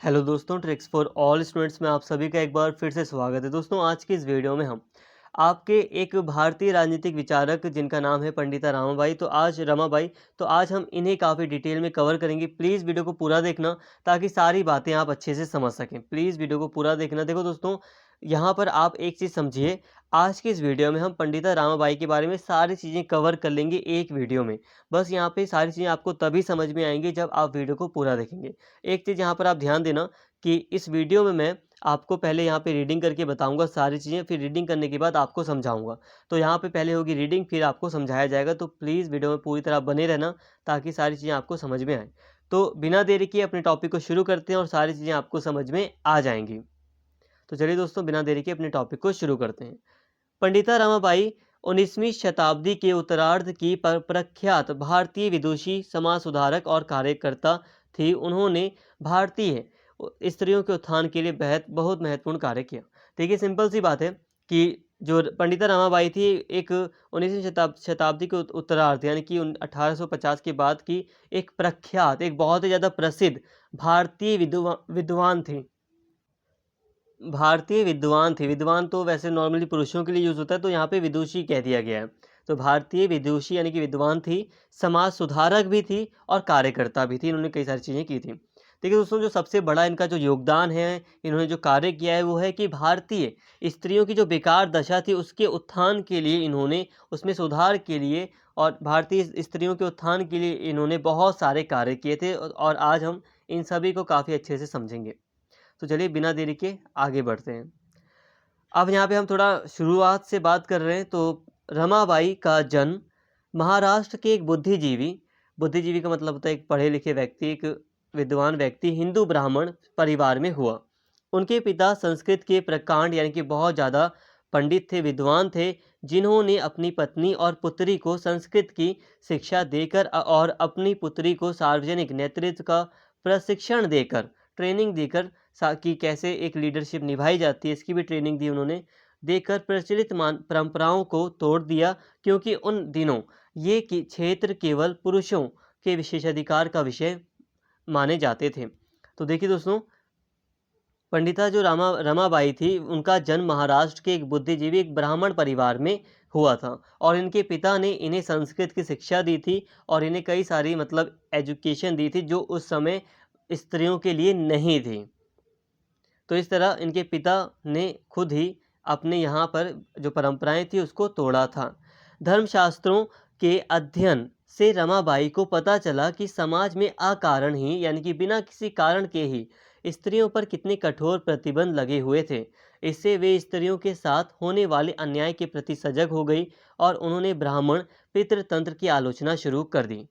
Hello दोस्तों, tricks for all students में आप सभी का एक बार फिर से स्वागत है। दोस्तों, आज की इस वीडियो में हम आपके एक भारतीय राजनीतिक विचारक जिनका नाम है पंडिता रमाबाई, तो आज हम इन्हें काफ़ी डिटेल में कवर करेंगे। प्लीज़ वीडियो को पूरा देखना ताकि सारी बातें आप अच्छे से समझ सकें। प्लीज़ वीडियो को पूरा देखना। देखो दोस्तों, यहाँ पर आप एक चीज़ समझिए, आज की इस वीडियो में हम पंडिता रमाबाई के बारे में सारी चीज़ें कवर कर लेंगे एक वीडियो में। बस यहाँ पे सारी चीज़ें आपको तभी समझ में आएंगी जब आप वीडियो को पूरा देखेंगे। एक चीज़ यहाँ पर आप ध्यान देना कि इस वीडियो में मैं आपको पहले यहाँ पे रीडिंग करके बताऊँगा सारी चीज़ें, फिर रीडिंग करने के बाद आपको समझाऊँगा। तो यहाँ पे पहले होगी रीडिंग, फिर आपको समझाया जाएगा। तो प्लीज़ वीडियो में पूरी तरह बने रहना ताकि सारी चीज़ें आपको समझ में आएँ। तो बिना देरी किए अपने टॉपिक को शुरू करते हैं और सारी चीज़ें आपको समझ में आ जाएँगी। तो चलिए दोस्तों, बिना देरी के अपने टॉपिक को शुरू करते हैं। पंडिता रमाबाई 19वीं शताब्दी के उत्तरार्ध की प्रख्यात भारतीय विदुषी, समाज सुधारक और कार्यकर्ता थी। उन्होंने भारतीय स्त्रियों के उत्थान के लिए बहुत महत्वपूर्ण कार्य किया। देखिए, सिंपल सी बात है कि जो पंडिता रमाबाई थी, एक 19वीं शताब्दी के उत्तरार्ध यानी कि 1850 के बाद की एक प्रख्यात, एक बहुत ही ज़्यादा प्रसिद्ध भारतीय विद्वान थी। भारतीय विद्वान थे। विद्वान तो वैसे नॉर्मली पुरुषों के लिए यूज़ होता है, तो यहाँ पे विदुषी कह दिया गया है। तो भारतीय विदुषी यानी कि विद्वान थी, समाज सुधारक भी थी और कार्यकर्ता भी थी। इन्होंने कई सारी चीज़ें की थी। देखिए दोस्तों, जो सबसे बड़ा इनका जो योगदान है, इन्होंने जो कार्य किया है वो है कि भारतीय स्त्रियों की जो बेकार दशा थी उसके उत्थान के लिए इन्होंने, उसमें सुधार के लिए और भारतीय स्त्रियों के उत्थान के लिए इन्होंने बहुत सारे कार्य किए थे और आज हम इन सभी को काफ़ी अच्छे से समझेंगे। तो चलिए बिना देरी के आगे बढ़ते हैं। अब यहाँ पे हम थोड़ा शुरुआत से बात कर रहे हैं। तो रमाबाई का जन्म महाराष्ट्र के एक बुद्धिजीवी का मतलब होता है एक पढ़े लिखे व्यक्ति, एक विद्वान व्यक्ति, हिंदू ब्राह्मण परिवार में हुआ। उनके पिता संस्कृत के प्रकांड यानी कि बहुत ज़्यादा पंडित थे, विद्वान थे, जिन्होंने अपनी पत्नी और पुत्री को संस्कृत की शिक्षा देकर और अपनी पुत्री को सार्वजनिक नेतृत्व का प्रशिक्षण देकर, ट्रेनिंग देकर कि कैसे एक लीडरशिप निभाई जाती है, इसकी भी ट्रेनिंग दी उन्होंने, देकर प्रचलित परंपराओं को तोड़ दिया, क्योंकि उन दिनों ये कि क्षेत्र केवल पुरुषों के विशेषाधिकार का विषय माने जाते थे। तो देखिए दोस्तों, पंडिता जो रमाबाई थी, उनका जन्म महाराष्ट्र के एक बुद्धिजीवी, एक ब्राह्मण परिवार में हुआ था और इनके पिता ने इन्हें संस्कृत की शिक्षा दी थी और इन्हें कई सारी मतलब एजुकेशन दी थी जो उस समय स्त्रियों के लिए नहीं थी। तो इस तरह इनके पिता ने खुद ही अपने यहाँ पर जो परंपराएं थी उसको तोड़ा था। धर्मशास्त्रों के अध्ययन से रमाबाई को पता चला कि समाज में अकारण ही यानी कि बिना किसी कारण के ही स्त्रियों पर कितने कठोर प्रतिबंध लगे हुए थे। इससे वे स्त्रियों के साथ होने वाले अन्याय के प्रति सजग हो गई और उन्होंने ब्राह्मण पितृतंत्र की आलोचना शुरू कर दी।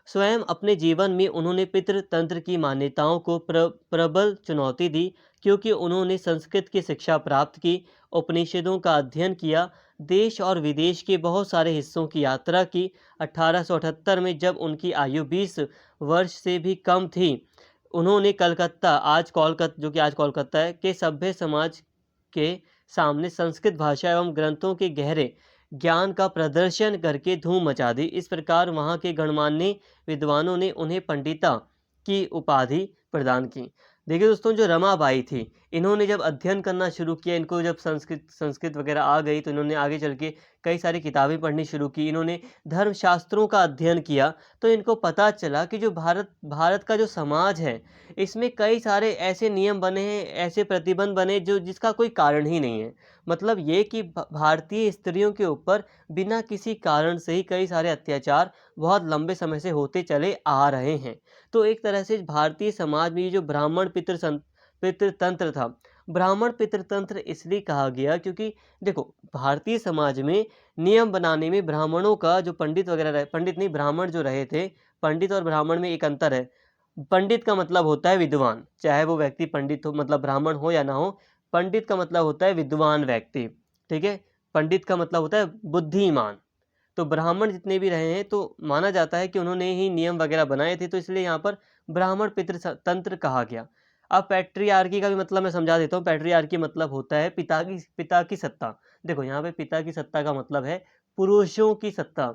स्वयं अपने जीवन में उन्होंने पितृतंत्र की मान्यताओं को प्रबल चुनौती दी, क्योंकि उन्होंने संस्कृत की शिक्षा प्राप्त की, उपनिषदों का अध्ययन किया, देश और विदेश के बहुत सारे हिस्सों की यात्रा की। 1878 में जब उनकी आयु 20 वर्ष से भी कम थी, उन्होंने कलकत्ता, जो कि आज कोलकाता है, के सभ्य समाज के सामने संस्कृत भाषा एवं ग्रंथों के गहरे ज्ञान का प्रदर्शन करके धूम मचा दी। इस प्रकार वहाँ के गणमान्य विद्वानों ने उन्हें पंडिता की उपाधि प्रदान की। देखिए दोस्तों, जो रमाबाई थी, इन्होंने जब अध्ययन करना शुरू किया, इनको जब संस्कृत वगैरह आ गई, तो इन्होंने आगे चल के कई सारी किताबें पढ़नी शुरू की। इन्होंने धर्मशास्त्रों का अध्ययन किया, तो इनको पता चला कि जो भारत का जो समाज है, इसमें कई सारे ऐसे नियम बने हैं, ऐसे प्रतिबंध बने जो जिसका कोई कारण ही नहीं है। मतलब ये कि भारतीय स्त्रियों के ऊपर बिना किसी कारण से ही कई सारे अत्याचार बहुत लंबे समय से होते चले आ रहे हैं। तो एक तरह से भारतीय समाज में ये जो ब्राह्मण पितृतंत्र था, ब्राह्मण पितृतंत्र इसलिए कहा गया क्योंकि देखो, भारतीय समाज में नियम बनाने में ब्राह्मणों का जो पंडित वगैरह रहे, पंडित नहीं ब्राह्मण जो रहे थे, पंडित और ब्राह्मण में एक अंतर है। पंडित का मतलब होता है विद्वान, चाहे वो व्यक्ति पंडित हो, मतलब ब्राह्मण हो या ना हो। पंडित का मतलब होता है विद्वान व्यक्ति, ठीक है। पंडित का मतलब होता है बुद्धिमान। तो ब्राह्मण जितने भी रहे हैं, तो माना जाता है कि उन्होंने ही नियम वगैरह बनाए थे, तो इसलिए यहाँ पर ब्राह्मण पितृतंत्र कहा गया। अब पैट्रियार्की का भी मतलब मैं समझा देता हूँ। पैट्रियार्की मतलब होता है पिता की सत्ता। देखो, यहाँ पे पिता की सत्ता का मतलब है पुरुषों की सत्ता।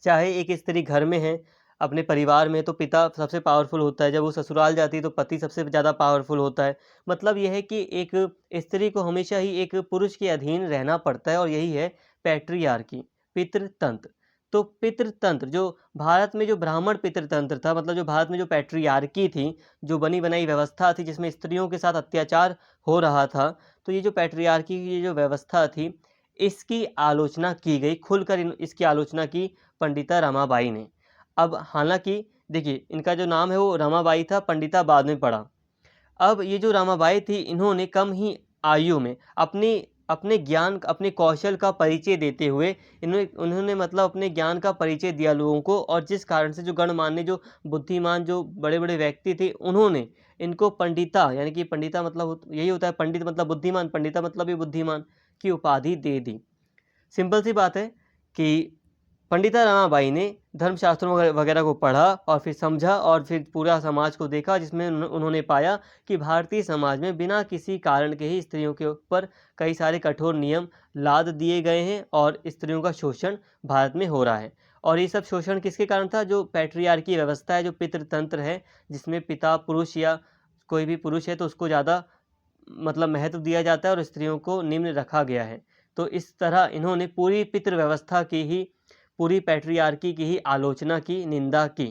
चाहे एक स्त्री घर में है, अपने परिवार में तो पिता सबसे पावरफुल होता है, जब वो ससुराल जाती है तो पति सबसे ज़्यादा पावरफुल होता है। मतलब ये है कि एक स्त्री को हमेशा ही एक पुरुष के अधीन रहना पड़ता है और यही है पैट्रियार्की, पितृतंत्र। तो पितृतंत्र जो भारत में जो ब्राह्मण पितृतंत्र था, मतलब जो भारत में जो पैट्रियार्की थी, जो बनी-बनाई व्यवस्था थी जिसमें स्त्रियों के साथ अत्याचार हो रहा था, तो ये जो पैट्रियार्की की ये जो व्यवस्था थी, इसकी आलोचना की गई, खुलकर इसकी आलोचना की पंडिता रमाबाई ने। अब हालाँकि देखिए, इनका जो नाम है वो रमाबाई था, पंडिता बाद में पड़ा। अब ये जो रमाबाई थी, इन्होंने कम ही आयु में अपने ज्ञान, अपने कौशल का परिचय देते हुए उन्होंने मतलब अपने ज्ञान का परिचय दिया लोगों को, और जिस कारण से जो गणमान्य, जो बुद्धिमान, जो बड़े-बड़े व्यक्ति थे, उन्होंने इनको पंडिता, यानी कि पंडिता मतलब यही होता है, पंडित मतलब बुद्धिमान, पंडिता मतलब भी बुद्धिमान, की उपाधि दे दी। सिंपल सी बात है कि पंडिता रमाबाई ने धर्मशास्त्रों वगैरह को पढ़ा और फिर समझा और फिर पूरा समाज को देखा, जिसमें उन्होंने पाया कि भारतीय समाज में बिना किसी कारण के ही स्त्रियों के ऊपर कई सारे कठोर नियम लाद दिए गए हैं और स्त्रियों का शोषण भारत में हो रहा है। और ये सब शोषण किसके कारण था? जो पैट्रियार्की व्यवस्था है, जो पितृतंत्र है, जिसमें पिता पुरुष या कोई भी पुरुष है तो उसको ज़्यादा मतलब महत्व दिया जाता है और स्त्रियों को निम्न रखा गया है। तो इस तरह इन्होंने पूरी पितृ व्यवस्था की ही, पूरी पैट्रियार्की की ही आलोचना की, निंदा की।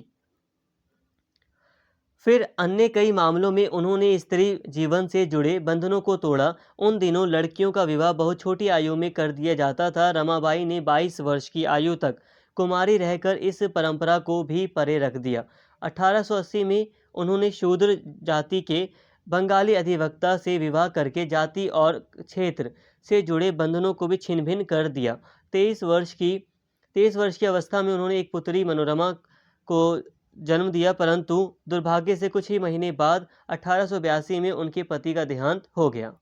फिर अन्य कई मामलों में उन्होंने स्त्री जीवन से जुड़े बंधनों को तोड़ा। उन दिनों लड़कियों का विवाह बहुत छोटी आयु में कर दिया जाता था। रमाबाई ने 22 वर्ष की आयु तक कुमारी रहकर इस परंपरा को भी परे रख दिया। 1880 में उन्होंने शूद्र जाति के बंगाली अधिवक्ता से विवाह करके जाति और क्षेत्र से जुड़े बंधनों को भी छिन्न भिन्न कर दिया। 23 वर्ष की अवस्था में उन्होंने एक पुत्री मनोरमा को जन्म दिया, परंतु दुर्भाग्य से कुछ ही महीने बाद 1882 में उनके पति का देहांत हो गया।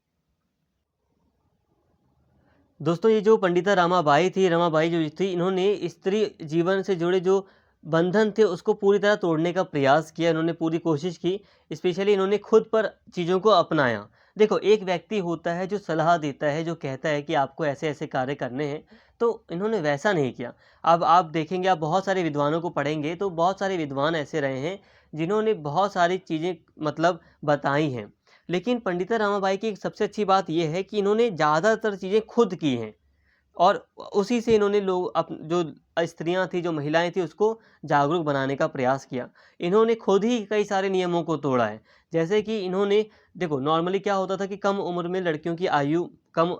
दोस्तों, ये जो पंडिता रमाबाई थी, रमाबाई जो थी, इन्होंने स्त्री जीवन से जुड़े जो बंधन थे उसको पूरी तरह तोड़ने का प्रयास किया, इन्होंने पूरी कोशिश की। स्पेशली इन्होंने खुद पर चीज़ों को अपनाया। देखो, एक व्यक्ति होता है जो सलाह देता है, जो कहता है कि आपको ऐसे-ऐसे कार्य करने हैं, तो इन्होंने वैसा नहीं किया। अब आप देखेंगे, आप बहुत सारे विद्वानों को पढ़ेंगे तो बहुत सारे विद्वान ऐसे रहे हैं जिन्होंने बहुत सारी चीज़ें मतलब बताई हैं। लेकिन पंडिता रमाबाई की एक सबसे अच्छी बात ये है कि इन्होंने ज़्यादातर चीज़ें खुद की हैं और उसी से इन्होंने लोग जो स्त्रियां थी, जो महिलाएं थी, उसको जागरूक बनाने का प्रयास किया। इन्होंने खुद ही कई सारे नियमों को तोड़ा है। जैसे कि इन्होंने, देखो, नॉर्मली क्या होता था कि कम उम्र में लड़कियों की आयु, कम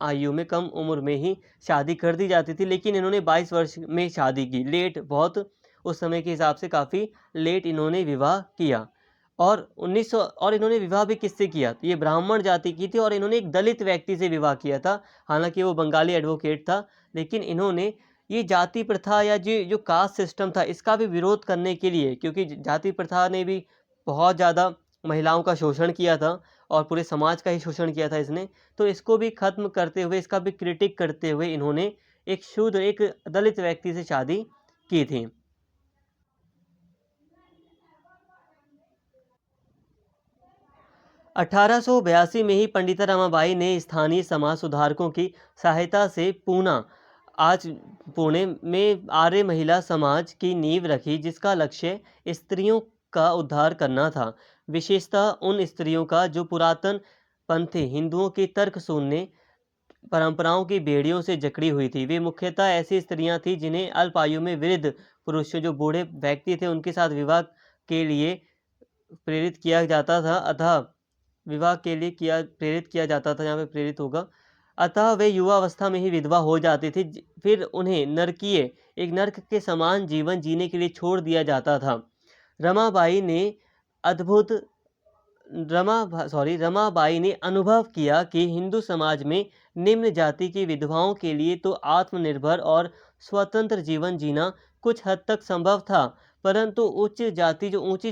आयु में, कम उम्र में ही शादी कर दी जाती थी, लेकिन इन्होंने 22 वर्ष में शादी की, लेट बहुत, उस समय के हिसाब से काफ़ी लेट इन्होंने विवाह किया। और 1900, और इन्होंने विवाह भी किससे किया? तो ये ब्राह्मण जाति की थी और इन्होंने एक दलित व्यक्ति से विवाह किया था। हालाँकि वो बंगाली एडवोकेट था, लेकिन इन्होंने ये जाति प्रथा या जो कास्ट सिस्टम था, इसका भी विरोध करने के लिए, क्योंकि जाति प्रथा ने भी बहुत ज़्यादा महिलाओं का शोषण किया था और पूरे समाज का ही शोषण किया था इसने। तो इसको भी ख़त्म करते हुए, इसका भी क्रिटिक करते हुए इन्होंने एक शूद्र, एक दलित व्यक्ति से शादी की थी। 1882 में ही पंडिता रमाबाई ने स्थानीय समाज सुधारकों की सहायता से आज पुणे में आर्य महिला समाज की नींव रखी, जिसका लक्ष्य स्त्रियों का उद्धार करना था। विशेषतः उन स्त्रियों का जो पुरातन पंथी हिंदुओं के तर्क सुनने, परंपराओं की बेड़ियों से जकड़ी हुई थी। वे मुख्यतः ऐसी स्त्रियां थीं जिन्हें अल्प आयु में वृद्ध पुरुष, जो बूढ़े व्यक्ति थे, उनके साथ विवाह के लिए प्रेरित किया जाता था। प्रेरित किया जाता था, यहाँ पे प्रेरित होगा। अतः वे युवा अवस्था में ही विधवा हो जाती थी। फिर उन्हें एक नर्क के समान जीवन जीने के लिए छोड़ दिया जाता था। रमाबाई ने अद्भुत रमाबाई ने अनुभव किया कि हिंदू समाज में निम्न जाति की विधवाओं के लिए तो आत्मनिर्भर और स्वतंत्र जीवन जीना कुछ हद तक संभव था, परंतु ऊंची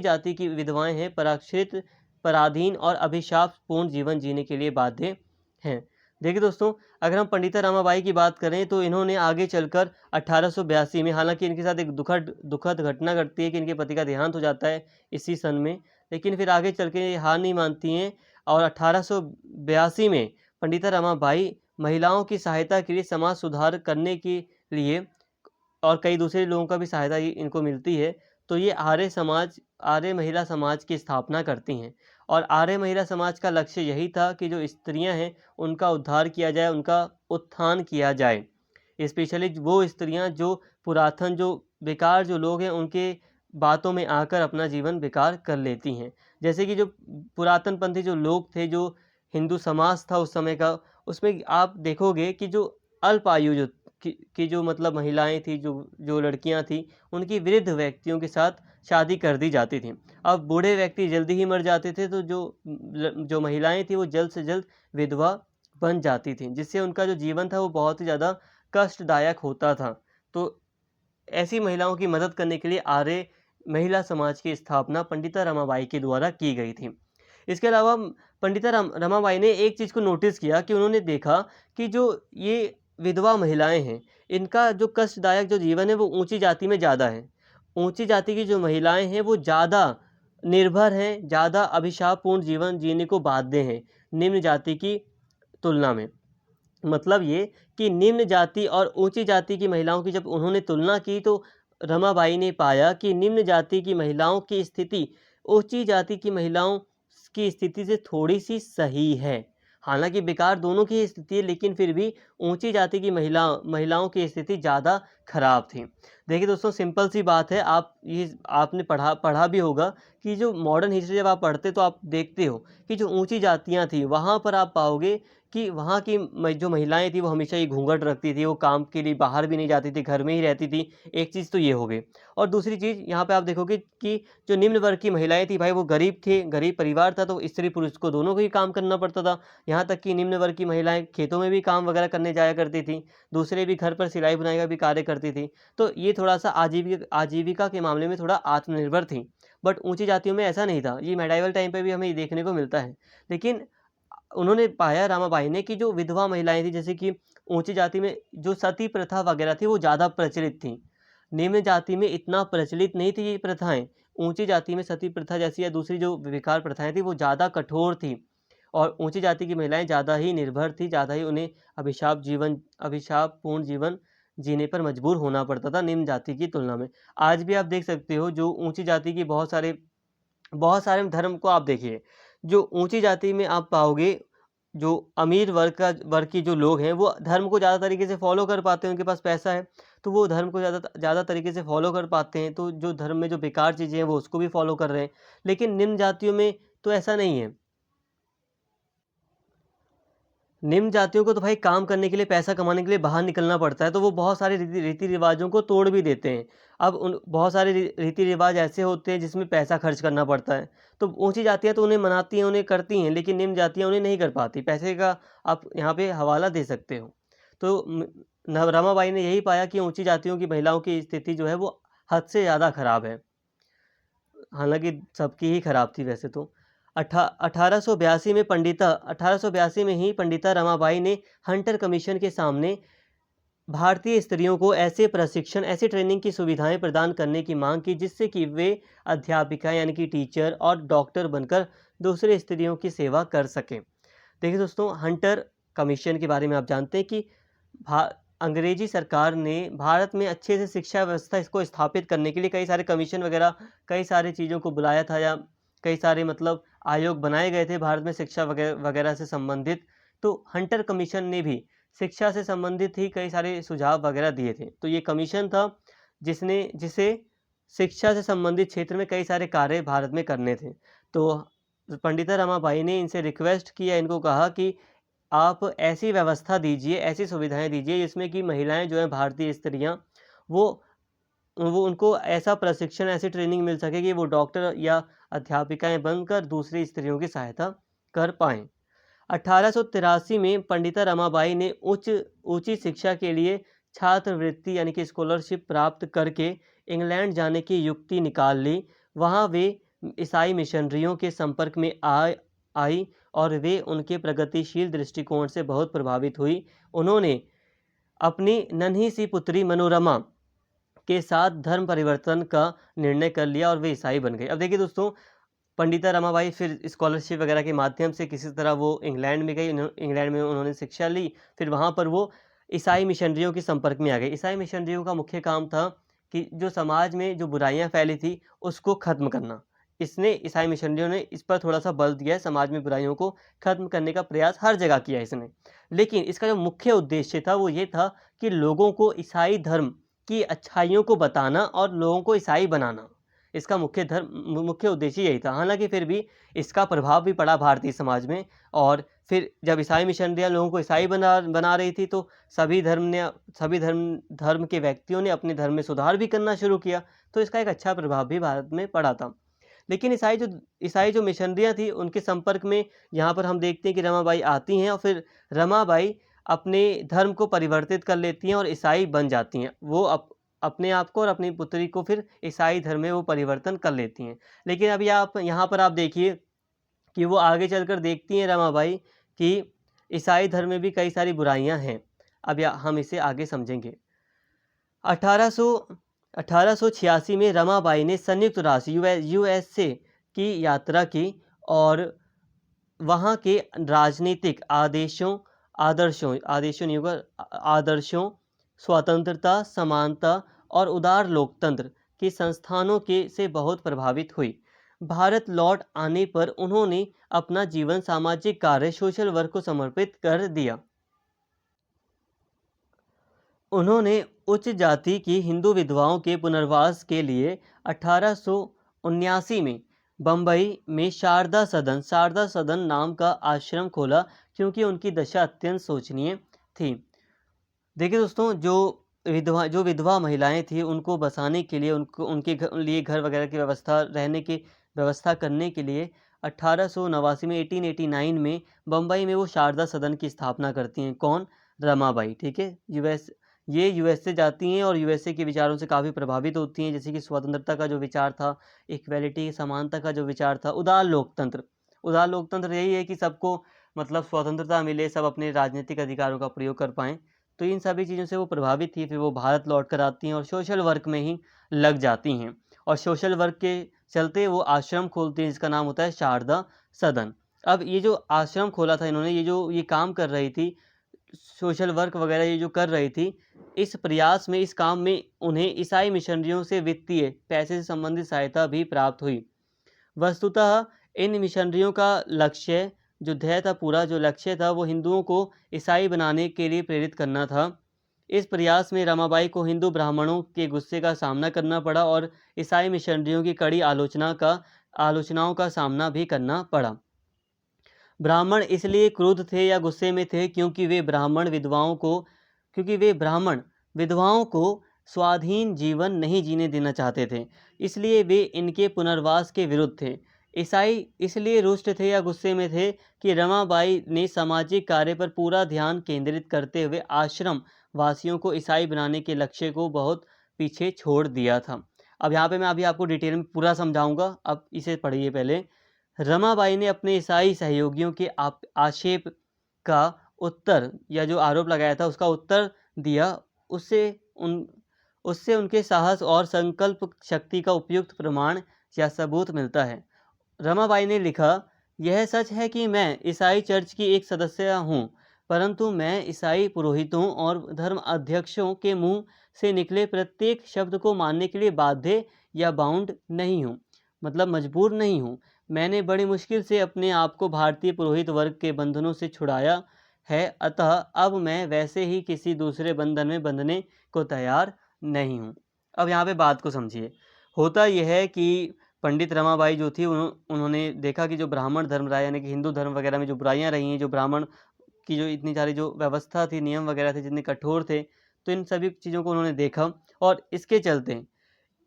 जाति की विधवाएं हैं, पराश्रित, पराधीन और अभिशापपूर्ण जीवन जीने के लिए बाध्य हैं। देखिए दोस्तों, अगर हम पंडिता रमाबाई की बात करें तो इन्होंने आगे चलकर 1882 में, हालांकि इनके साथ एक दुखद घटना घटती है कि इनके पति का देहांत हो जाता है इसी सन में, लेकिन फिर आगे चल के ये हार नहीं मानती हैं और 1882 में पंडिता रमाबाई महिलाओं की सहायता के लिए, समाज सुधार करने के लिए और कई दूसरे लोगों का भी सहायता इनको मिलती है। तो ये आर्य महिला समाज की स्थापना करती हैं और आर्य महिला समाज का लक्ष्य यही था कि जो स्त्रियां हैं उनका उद्धार किया जाए, उनका उत्थान किया जाए। स्पेशली वो स्त्रियां जो पुरातन जो बेकार जो लोग हैं उनके बातों में आकर अपना जीवन बेकार कर लेती हैं। जैसे कि जो पुरातन पंथी जो लोग थे, जो हिंदू समाज था उस समय का, उसमें आप देखोगे कि जो अल्प आयु जो की जो मतलब महिलाएं थी, जो जो लड़कियां थी, उनकी वृद्ध व्यक्तियों के साथ शादी कर दी जाती थी। अब बूढ़े व्यक्ति जल्दी ही मर जाते थे, तो जो महिलाएं थी वो जल्द से जल्द विधवा बन जाती थी, जिससे उनका जो जीवन था वो बहुत ही ज़्यादा कष्टदायक होता था। तो ऐसी महिलाओं की मदद करने के लिए आर्य महिला समाज की स्थापना पंडिता रमाबाई के द्वारा की गई थी। इसके अलावा पंडिता रमाबाई ने एक चीज़ को नोटिस किया कि उन्होंने देखा कि जो ये विधवा महिलाएं हैं, इनका जो कष्टदायक जो जीवन है वो ऊंची जाति में ज़्यादा है। ऊंची जाति की जो महिलाएं हैं वो ज़्यादा निर्भर हैं, ज़्यादा अभिशापपूर्ण जीवन जीने को बाध्य हैं निम्न जाति की तुलना में। मतलब ये कि निम्न जाति और ऊंची जाति की महिलाओं की जब उन्होंने तुलना की, तो रमाबाई ने पाया कि निम्न जाति की महिलाओं की स्थिति ऊंची जाति की महिलाओं की स्थिति से थोड़ी सी सही है। हालांकि बेकार दोनों की स्थिति है, लेकिन फिर भी ऊंची जाति की महिलाओं की स्थिति ज़्यादा खराब थी। देखिए दोस्तों, सिंपल सी बात है, आप ये आपने पढ़ा पढ़ा भी होगा कि जो मॉडर्न हिस्ट्री जब आप पढ़ते तो आप देखते हो कि जो ऊंची जातियां थी वहाँ पर आप पाओगे कि वहाँ की जो महिलाएं थी वो हमेशा ही घूंघट रखती थी, वो काम के लिए बाहर भी नहीं जाती थी, घर में ही रहती थी। एक चीज़ तो ये हो गई। और दूसरी चीज़ यहाँ पे आप देखोगे कि जो निम्न वर्ग की महिलाएं थी भाई, वो गरीब थे, गरीब परिवार था, तो स्त्री पुरुष को दोनों को ही काम करना पड़ता था। यहाँ तक कि निम्न वर्ग की महिलाएं खेतों में भी काम वगैरह करने जाया करती थी, दूसरे भी घर पर सिलाई बुनाई का भी कार्य करती थी। तो ये थोड़ा सा आजीविका के मामले में थोड़ा आत्मनिर्भर थी। बट ऊंची जातियों में ऐसा नहीं था। ये मेडाइवल टाइम पे भी हमें ये देखने को मिलता है। लेकिन उन्होंने पाया रामाबाई ने कि जो विधवा महिलाएं थी, जैसे कि ऊंची जाति में जो सती प्रथा वगैरह थी वो ज़्यादा प्रचलित थी। निम्न जाति में इतना प्रचलित नहीं थी ये प्रथाएं। ऊंची जाति में सती प्रथा जैसी या दूसरी जो विकार प्रथाएं थी वो ज़्यादा कठोर थी। और ऊंची जाति की महिलाएं ज़्यादा ही निर्भर थी, ज़्यादा ही उन्हें अभिशापपूर्ण जीवन जीने पर मजबूर होना पड़ता था निम्न जाति की तुलना में। आज भी आप देख सकते हो, जो ऊंची जाति की बहुत सारे धर्म को आप देखिए, जो ऊंची जाति में आप पाओगे, जो अमीर वर्ग की जो लोग हैं वो धर्म को ज़्यादा तरीके से फॉलो कर पाते हैं, उनके पास पैसा है तो वो धर्म को ज़्यादा ज़्यादा तरीके से फॉलो कर पाते हैं। तो जो धर्म में जो बेकार चीज़ें हैं वो उसको भी फॉलो कर रहे हैं। लेकिन निम्न जातियों में तो ऐसा नहीं है। निम्न जातियों को तो भाई काम करने के लिए, पैसा कमाने के लिए बाहर निकलना पड़ता है, तो वो बहुत सारे रीति रिवाजों को तोड़ भी देते हैं। अब उन बहुत सारे रीति रिवाज ऐसे होते हैं जिसमें पैसा खर्च करना पड़ता है। तो ऊंची जातियां तो उन्हें मनाती हैं, उन्हें करती हैं, लेकिन निम्न जातियां उन्हें नहीं कर पाती। पैसे का आप यहाँ पे हवाला दे सकते हो। तो रमाबाई ने यही पाया कि ऊंची जातियों की महिलाओं की स्थिति जो है वो हद से ज़्यादा खराब है। हालांकि सबकी ही खराब थी वैसे तो। 1882 में ही पंडिता रमाबाई ने हंटर कमीशन के सामने भारतीय स्त्रियों को ऐसे प्रशिक्षण, ऐसी ट्रेनिंग की सुविधाएं प्रदान करने की मांग की जिससे कि वे अध्यापिका यानी कि टीचर और डॉक्टर बनकर दूसरे स्त्रियों की सेवा कर सकें। देखिए दोस्तों, हंटर कमीशन के बारे में आप जानते हैं कि अंग्रेजी सरकार ने भारत में अच्छे से शिक्षा व्यवस्था इसको स्थापित करने के लिए कई सारे कमीशन वगैरह, कई सारी चीज़ों को बुलाया था, या कई सारे मतलब आयोग बनाए गए थे भारत में शिक्षा वगैरह वगैरह से संबंधित। तो हंटर कमीशन ने भी शिक्षा से संबंधित ही कई सारे सुझाव वगैरह दिए थे। तो ये कमीशन था जिसे शिक्षा से संबंधित क्षेत्र में कई सारे कार्य भारत में करने थे। तो पंडिता रमाबाई ने इनसे रिक्वेस्ट किया, इनको कहा कि आप ऐसी व्यवस्था दीजिए, ऐसी सुविधाएं दीजिए जिसमें कि महिलाएं जो हैं, भारतीय स्त्रियां, वो उनको ऐसा प्रशिक्षण, ऐसी ट्रेनिंग मिल सके कि वो डॉक्टर या अध्यापिकाएं बनकर दूसरी स्त्रियों की सहायता कर पाएं। 1883 में पंडिता रमाबाई ने ऊंची शिक्षा के लिए छात्रवृत्ति यानी कि स्कॉलरशिप प्राप्त करके इंग्लैंड जाने की युक्ति निकाल ली। वहाँ वे ईसाई मिशनरियों के संपर्क में आई और वे उनके प्रगतिशील दृष्टिकोण से बहुत प्रभावित हुई। उन्होंने अपनी नन्ही सी पुत्री मनोरमा के साथ धर्म परिवर्तन का निर्णय कर लिया और वे ईसाई बन गए। अब देखिए दोस्तों, पंडिता रमाबाई फिर स्कॉलरशिप वगैरह के माध्यम से किसी तरह वो इंग्लैंड में गई। इंग्लैंड में उन्होंने शिक्षा ली, फिर वहाँ पर वो ईसाई मिशनरियों के संपर्क में आ गए। ईसाई मिशनरियों का मुख्य काम था कि जो समाज में जो बुराइयां फैली थी उसको खत्म करना। इसने ईसाई मिशनरियों ने इस पर थोड़ा सा बल दिया है, समाज में बुराइयों को खत्म करने का प्रयास हर जगह किया है इसने। लेकिन इसका जो मुख्य उद्देश्य था वो ये था कि लोगों को ईसाई धर्म की अच्छाइयों को बताना और लोगों को ईसाई बनाना। इसका मुख्य उद्देश्य यही था। हालांकि फिर भी इसका प्रभाव भी पड़ा भारतीय समाज में, और फिर जब ईसाई मिशनरियाँ लोगों को ईसाई बना बना रही थी तो सभी धर्म के व्यक्तियों ने अपने धर्म में सुधार भी करना शुरू किया। तो इसका एक अच्छा प्रभाव भी भारत में पड़ा था। लेकिन ईसाई जो मिशनरियाँ थी उनके संपर्क में यहाँ पर हम देखते हैं कि रमाबाई आती हैं और फिर रमाबाई अपने धर्म को परिवर्तित कर लेती हैं और ईसाई बन जाती हैं। वो अपने आप को और अपनी पुत्री को फिर ईसाई धर्म में वो परिवर्तन कर लेती हैं। लेकिन अभी आप यहाँ पर आप देखिए कि वो आगे चलकर देखती हैं रमाबाई कि ईसाई धर्म में भी कई सारी बुराइयां हैं। अब हम इसे आगे समझेंगे। 1886 में रमाबाई ने संयुक्त राष्ट्र यूएसए की यात्रा की और वहाँ के राजनीतिक आदर्शों, स्वतंत्रता, समानता और उदार लोकतंत्र के संस्थानों से बहुत प्रभावित हुई। भारत लौट आने पर उन्होंने अपना जीवन सामाजिक कार्य, सोशल वर्क को समर्पित कर दिया। उन्होंने उच्च जाति की हिंदू विधवाओं के पुनर्वास के लिए 1879 में बंबई में शारदा सदन नाम का आश्रम खोला, क्योंकि उनकी दशा अत्यंत शोचनीय थी। देखिए दोस्तों, जो विधवा महिलाएं थी उनको बसाने के लिए, उनके लिए घर वगैरह की व्यवस्था, रहने की व्यवस्था करने के लिए 1889 में 1889 में बम्बई में वो शारदा सदन की स्थापना करती हैं। कौन? रमाबाई। ठीक है, यूएसए जाती हैं और यूएसए के विचारों से काफ़ी प्रभावित होती हैं, जैसे कि स्वतंत्रता का जो विचार था, इक्वेलिटी, समानता का जो विचार था, उदार लोकतंत्र यही है कि सबको मतलब स्वतंत्रता मिले, सब अपने राजनीतिक अधिकारों का प्रयोग कर पाएँ। तो इन सभी चीज़ों से वो प्रभावित थी। फिर वो भारत लौट कर आती हैं और सोशल वर्क में ही लग जाती हैं, और सोशल वर्क के चलते वो आश्रम खोलती हैं जिसका नाम होता है शारदा सदन। अब ये जो आश्रम खोला था इन्होंने, ये काम कर रही थी, सोशल वर्क वगैरह ये जो कर रही थी, इस काम में उन्हें ईसाई मिशनरियों से वित्तीय, पैसे से संबंधित सहायता भी प्राप्त हुई। वस्तुतः इन मिशनरियों का लक्ष्य जो लक्ष्य था वो हिंदुओं को ईसाई बनाने के लिए प्रेरित करना था। इस प्रयास में रमाबाई को हिंदू ब्राह्मणों के गुस्से का सामना करना पड़ा और ईसाई मिशनरियों की कड़ी आलोचनाओं का सामना भी करना पड़ा। ब्राह्मण इसलिए क्रुद्ध थे या गुस्से में थे क्योंकि वे ब्राह्मण विधवाओं को स्वाधीन जीवन नहीं जीने देना चाहते थे, इसलिए वे इनके पुनर्वास के विरुद्ध थे। ईसाई इसलिए रुष्ट थे या गुस्से में थे कि रमाबाई ने सामाजिक कार्य पर पूरा ध्यान केंद्रित करते हुए आश्रम वासियों को ईसाई बनाने के लक्ष्य को बहुत पीछे छोड़ दिया था। अब यहाँ पे मैं अभी आपको डिटेल में पूरा समझाऊंगा, अब इसे पढ़िए पहले। रमाबाई ने अपने ईसाई सहयोगियों के आक्षेप का उत्तर, या जो आरोप लगाया था उसका उत्तर दिया। उससे उनके साहस और संकल्प शक्ति का उपयुक्त प्रमाण या सबूत मिलता है। रमाबाई ने लिखा, यह सच है कि मैं ईसाई चर्च की एक सदस्य हूँ, परंतु मैं ईसाई पुरोहितों और धर्म अध्यक्षों के मुंह से निकले प्रत्येक शब्द को मानने के लिए बाध्य या बाउंड नहीं हूँ, मतलब मजबूर नहीं हूँ। मैंने बड़ी मुश्किल से अपने आप को भारतीय पुरोहित वर्ग के बंधनों से छुड़ाया है, अतः अब मैं वैसे ही किसी दूसरे बंधन में बंधने को तैयार नहीं हूँ। अब यहाँ पे बात को समझिए। होता यह है कि पंडित रमाबाई जो थी उन्होंने देखा कि जो ब्राह्मण धर्म रहा, यानी कि हिंदू धर्म वगैरह में जो बुराइयां रही हैं, जो ब्राह्मण की जो इतनी सारी जो व्यवस्था थी, नियम वगैरह थे जितने कठोर थे, तो इन सभी चीज़ों को उन्होंने देखा और इसके चलते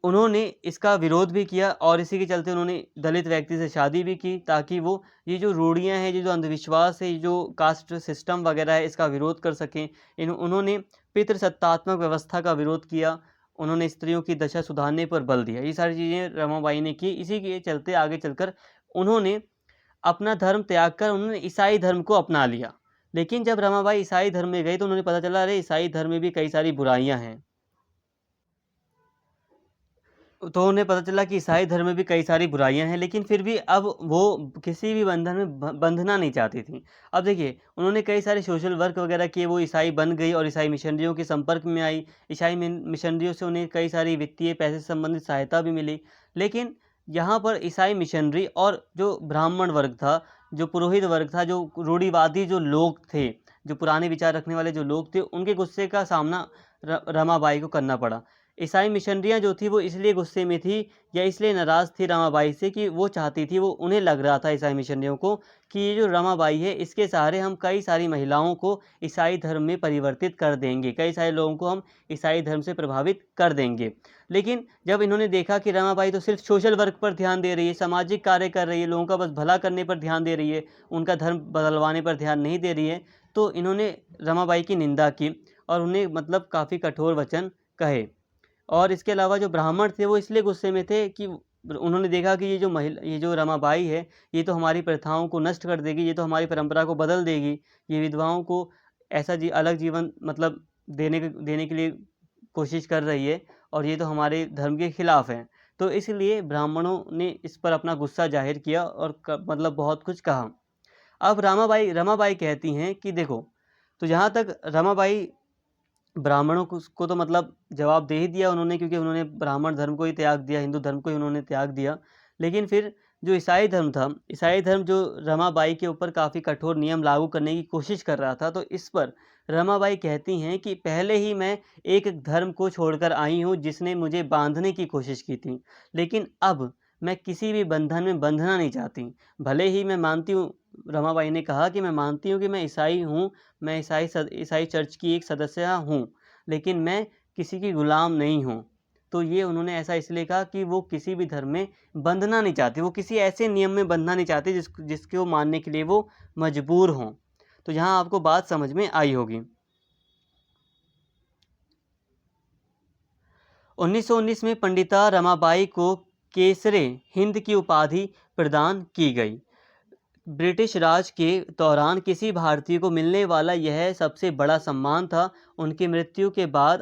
उन्होंने इसका विरोध भी किया, और इसी के चलते उन्होंने दलित व्यक्ति से शादी भी की, ताकि वो ये जो रूढ़ियाँ हैं, ये जो अंधविश्वास है, ये जो कास्ट सिस्टम वगैरह है, इसका विरोध कर सकें। उन्होंने पितृसत्तात्मक व्यवस्था का विरोध किया, उन्होंने स्त्रियों की दशा सुधारने पर बल दिया। ये सारी चीज़ें रमाबाई ने की। इसी के चलते आगे चलकर उन्होंने अपना धर्म त्याग कर उन्होंने ईसाई धर्म को अपना लिया। लेकिन जब रमाबाई ईसाई धर्म में गई तो उन्होंने पता चला, अरे ईसाई धर्म में भी कई सारी बुराइयाँ हैं। तो उन्हें पता चला कि ईसाई धर्म में भी कई सारी बुराइयां हैं, लेकिन फिर भी अब वो किसी भी बंधन में बंधना नहीं चाहती थी। अब देखिए, उन्होंने कई सारे सोशल वर्क वगैरह किए, वो ईसाई बन गई और ईसाई मिशनरियों के संपर्क में आई। ईसाई मिशनरियों से उन्हें कई सारी वित्तीय पैसे से संबंधित सहायता भी मिली। लेकिन यहाँ पर ईसाई मिशनरी और जो ब्राह्मण वर्ग था, जो पुरोहित वर्ग था, जो रूढ़िवादी जो लोग थे, जो पुराने विचार रखने वाले जो लोग थे, उनके गुस्से का सामना रमाबाई को करना पड़ा। ईसाई मिशनरियाँ जो थी वो इसलिए गुस्से में थी या इसलिए नाराज़ थी रमाबाई से कि वो चाहती थी, वो उन्हें लग रहा था ईसाई मिशनरियों को कि ये जो रमाबाई है, इसके सहारे हम कई सारी महिलाओं को ईसाई धर्म में परिवर्तित कर देंगे, कई सारे लोगों को हम ईसाई धर्म से प्रभावित कर देंगे। लेकिन जब इन्होंने देखा कि रमाबाई तो सिर्फ सोशल वर्क पर ध्यान दे रही है, सामाजिक कार्य कर रही है, लोगों का बस भला करने पर ध्यान दे रही है, उनका धर्म बदलवाने पर ध्यान नहीं दे रही है, तो इन्होंने रमाबाई की निंदा की और उन्हें मतलब काफ़ी कठोर वचन कहे। और इसके अलावा जो ब्राह्मण थे वो इसलिए गुस्से में थे कि उन्होंने देखा कि ये जो रमाबाई है, ये तो हमारी प्रथाओं को नष्ट कर देगी, ये तो हमारी परंपरा को बदल देगी, ये विधवाओं को ऐसा अलग जीवन मतलब देने के लिए कोशिश कर रही है और ये तो हमारे धर्म के खिलाफ है। तो इसलिए ब्राह्मणों ने इस पर अपना गुस्सा जाहिर किया और मतलब बहुत कुछ कहा। अब रमाबाई कहती हैं कि देखो, तो जहाँ तक रमाबाई ब्राह्मणों को तो मतलब जवाब दे ही दिया उन्होंने, क्योंकि उन्होंने ब्राह्मण धर्म को ही त्याग दिया, हिंदू धर्म को ही उन्होंने त्याग दिया। लेकिन फिर जो ईसाई धर्म था, ईसाई धर्म जो रमाबाई के ऊपर काफ़ी कठोर नियम लागू करने की कोशिश कर रहा था, तो इस पर रमाबाई कहती हैं कि पहले ही मैं एक धर्म को छोड़कर आई हूँ जिसने मुझे बांधने की कोशिश की थी, लेकिन अब मैं किसी भी बंधन में बंधना नहीं चाहती। भले ही मैं मानती हूँ, रमाबाई ने कहा कि मैं मानती हूँ कि मैं ईसाई हूँ, मैं ईसाई चर्च की एक सदस्य हूँ, लेकिन मैं किसी की गुलाम नहीं हूँ। तो ये उन्होंने ऐसा इसलिए कहा कि वो किसी भी धर्म में बंधना नहीं चाहती, वो किसी ऐसे नियम में बंधना नहीं चाहती जिसको मानने के लिए वो मजबूर हों। तो यहाँ आपको बात समझ में आई होगी। 1919 में पंडिता रमाबाई को केसरे हिंद की उपाधि प्रदान की गई। ब्रिटिश राज के दौरान किसी भारतीय को मिलने वाला यह सबसे बड़ा सम्मान था। उनकी मृत्यु के बाद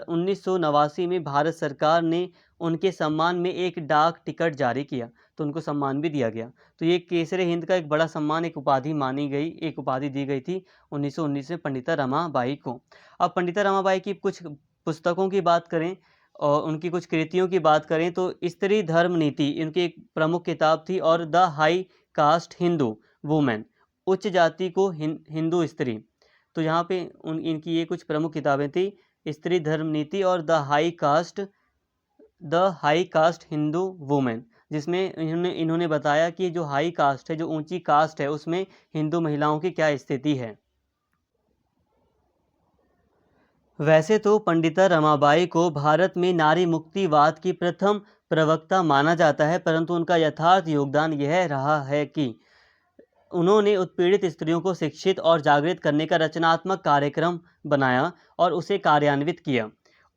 1989 में भारत सरकार ने उनके सम्मान में एक डाक टिकट जारी किया, तो उनको सम्मान भी दिया गया। तो ये केसरे हिंद का एक बड़ा सम्मान, एक उपाधि मानी गई, एक उपाधि दी गई थी 1919 में पंडिता रमाबाई को। अब पंडिता रमाबाई की कुछ पुस्तकों की बात करें और उनकी कुछ कृतियों की बात करें, तो स्त्री धर्म नीति इनकी एक प्रमुख किताब थी, और the high cast Hindu women, उच्च जाति को हिंदू स्त्री। तो यहाँ पे इनकी ये कुछ प्रमुख किताबें थी, स्त्री धर्म नीति और the high cast Hindu women, जिसमें इन्होंने बताया कि जो हाई कास्ट है, जो ऊंची कास्ट है, उसमें हिंदू महिलाओं की क्या स्थिति है। वैसे तो पंडिता रमाबाई को भारत में नारी मुक्तिवाद की प्रथम प्रवक्ता माना जाता है, परंतु उनका यथार्थ योगदान यह रहा है कि उन्होंने उत्पीड़ित स्त्रियों को शिक्षित और जागृत करने का रचनात्मक कार्यक्रम बनाया और उसे कार्यान्वित किया।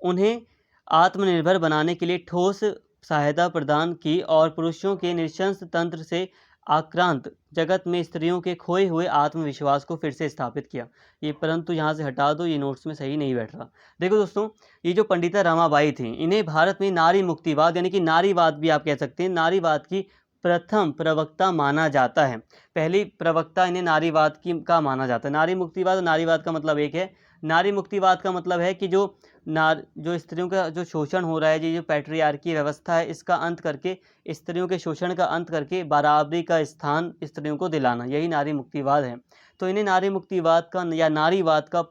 उन्हें आत्मनिर्भर बनाने के लिए ठोस सहायता प्रदान की और पुरुषों के निशंस तंत्र से आक्रांत जगत में स्त्रियों के खोए हुए आत्मविश्वास को फिर से स्थापित किया। ये परंतु यहाँ से हटा दो, ये नोट्स में सही नहीं बैठ रहा। देखो दोस्तों, ये जो पंडिता रमाबाई थी, इन्हें भारत में नारी मुक्तिवाद यानी कि नारीवाद भी आप कह सकते हैं, नारीवाद की प्रथम प्रवक्ता माना जाता है। पहली प्रवक्ता इन्हें नारीवाद की का माना जाता है। नारी मुक्तिवाद और नारीवाद का मतलब एक है। नारी मुक्तिवाद का मतलब है कि जो स्त्रियों का जो शोषण हो रहा है, जो पैट्रियार्की व्यवस्था है, इसका अंत करके, स्त्रियों के शोषण का अंत करके बराबरी का स्थान स्त्रियों को दिलाना, यही नारी मुक्तिवाद है। तो इन्हें नारी मुक्तिवाद का या नारीवाद का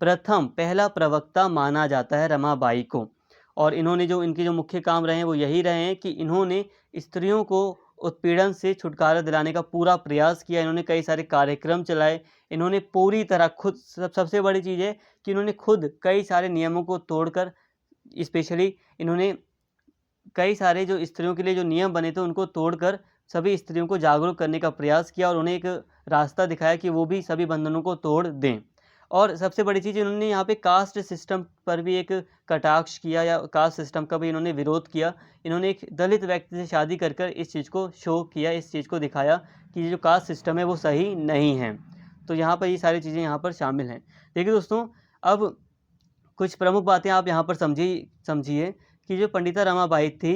प्रथम पहला प्रवक्ता माना जाता है रमाबाई को। और इन्होंने जो इनके जो मुख्य काम रहे हैं वो यही रहे हैं कि इन्होंने स्त्रियों को उत्पीड़न से छुटकारा दिलाने का पूरा प्रयास किया। इन्होंने कई सारे कार्यक्रम चलाए। इन्होंने पूरी तरह खुद, सबसे बड़ी चीज़ है कि इन्होंने खुद कई सारे नियमों को तोड़कर, स्पेशली इन्होंने कई सारे जो स्त्रियों के लिए जो नियम बने थे उनको तोड़कर सभी स्त्रियों को जागरूक करने का प्रयास किया और उन्हें एक रास्ता दिखाया कि वो भी सभी बंधनों को तोड़ दें। और सबसे बड़ी चीज़, इन्होंने यहाँ पे कास्ट सिस्टम पर भी एक कटाक्ष किया, या कास्ट सिस्टम का भी इन्होंने विरोध किया। इन्होंने एक दलित व्यक्ति से शादी कर कर इस चीज़ को शो किया, इस चीज़ को दिखाया कि जो कास्ट सिस्टम है वो सही नहीं है। तो यहाँ पर ये सारी चीज़ें यहाँ पर शामिल हैं। देखिए दोस्तों, अब कुछ प्रमुख बातें आप यहाँ पर समझिए कि जो पंडिता रमाबाई थी,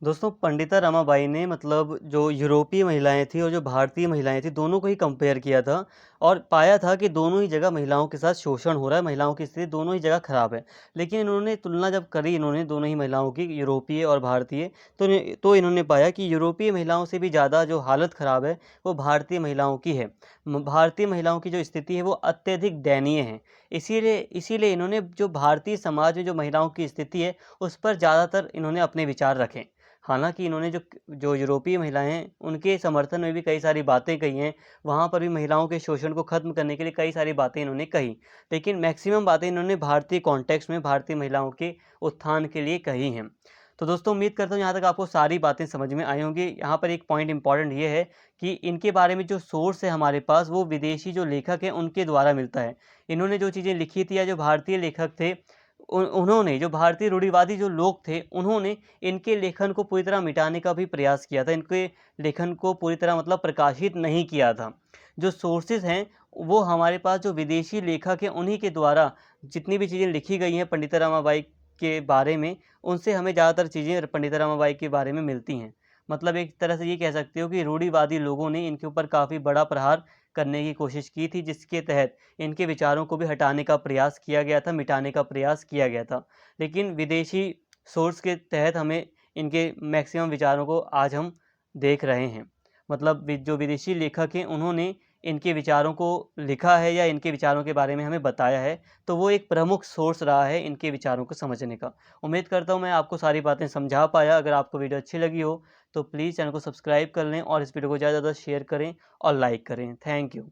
दोस्तों पंडिता रमाबाई ने मतलब जो यूरोपीय महिलाएं थी और जो भारतीय महिलाएं थी, दोनों को ही कंपेयर किया था और पाया था कि दोनों ही जगह महिलाओं के साथ शोषण हो रहा है, महिलाओं की स्थिति दोनों ही जगह खराब है। लेकिन इन्होंने तुलना जब करी, इन्होंने दोनों ही महिलाओं की, यूरोपीय और भारतीय, तो इन्होंने पाया कि यूरोपीय महिलाओं से भी ज़्यादा जो हालत ख़राब है वो भारतीय महिलाओं की है। भारतीय महिलाओं की जो स्थिति है वो अत्यधिक दयनीय है। इसीलिए इसीलिए इन्होंने जो भारतीय समाज में जो महिलाओं की स्थिति है उस पर ज़्यादातर इन्होंने अपने विचार रखे। हालाँकि इन्होंने जो जो यूरोपीय महिलाएँ हैं, उनके समर्थन में भी कई सारी बातें कही हैं, वहाँ पर भी महिलाओं के शोषण को ख़त्म करने के लिए कई सारी बातें इन्होंने कही। लेकिन मैक्सिमम बातें इन्होंने भारतीय कॉन्टेक्स्ट में भारतीय महिलाओं के उत्थान के लिए कही हैं। तो दोस्तों उम्मीद करता हूँ यहाँ तक आपको सारी बातें समझ में आई होंगी। यहाँ पर एक पॉइंट इम्पॉर्टेंट ये है कि इनके बारे में जो सोर्स है हमारे पास, वो विदेशी जो लेखक हैं उनके द्वारा मिलता है। इन्होंने जो चीज़ें लिखी थी या जो भारतीय लेखक थे, उन्होंने जो भारतीय रूढ़िवादी जो लोग थे, उन्होंने इनके लेखन को पूरी तरह मिटाने का भी प्रयास किया था। इनके लेखन को पूरी तरह मतलब प्रकाशित नहीं किया था। जो सोर्सेज़ हैं, वो हमारे पास जो विदेशी लेखक हैं, उन्हीं के द्वारा जितनी भी चीज़ें लिखी गई हैं पंडिता रमाबाई के बारे में, उनसे हमें ज़्यादातर चीज़ें पंडिता रमाबाई के बारे में मिलती हैं। मतलब एक तरह से ये कह सकते हो कि रूढ़िवादी लोगों ने इनके ऊपर काफ़ी बड़ा प्रहार करने की कोशिश की थी, जिसके तहत इनके विचारों को भी हटाने का प्रयास किया गया था, मिटाने का प्रयास किया गया था। लेकिन विदेशी सोर्स के तहत हमें इनके मैक्सिमम विचारों को आज हम देख रहे हैं। मतलब जो विदेशी लेखक हैं, उन्होंने इनके विचारों को लिखा है या इनके विचारों के बारे में हमें बताया है, तो वो एक प्रमुख सोर्स रहा है इनके विचारों को समझने का। उम्मीद करता हूँ मैं आपको सारी बातें समझा पाया। अगर आपको वीडियो अच्छी लगी हो तो प्लीज़ चैनल को सब्सक्राइब कर लें और इस वीडियो को ज़्यादा से ज़्यादा शेयर करें और लाइक करें। Thank you.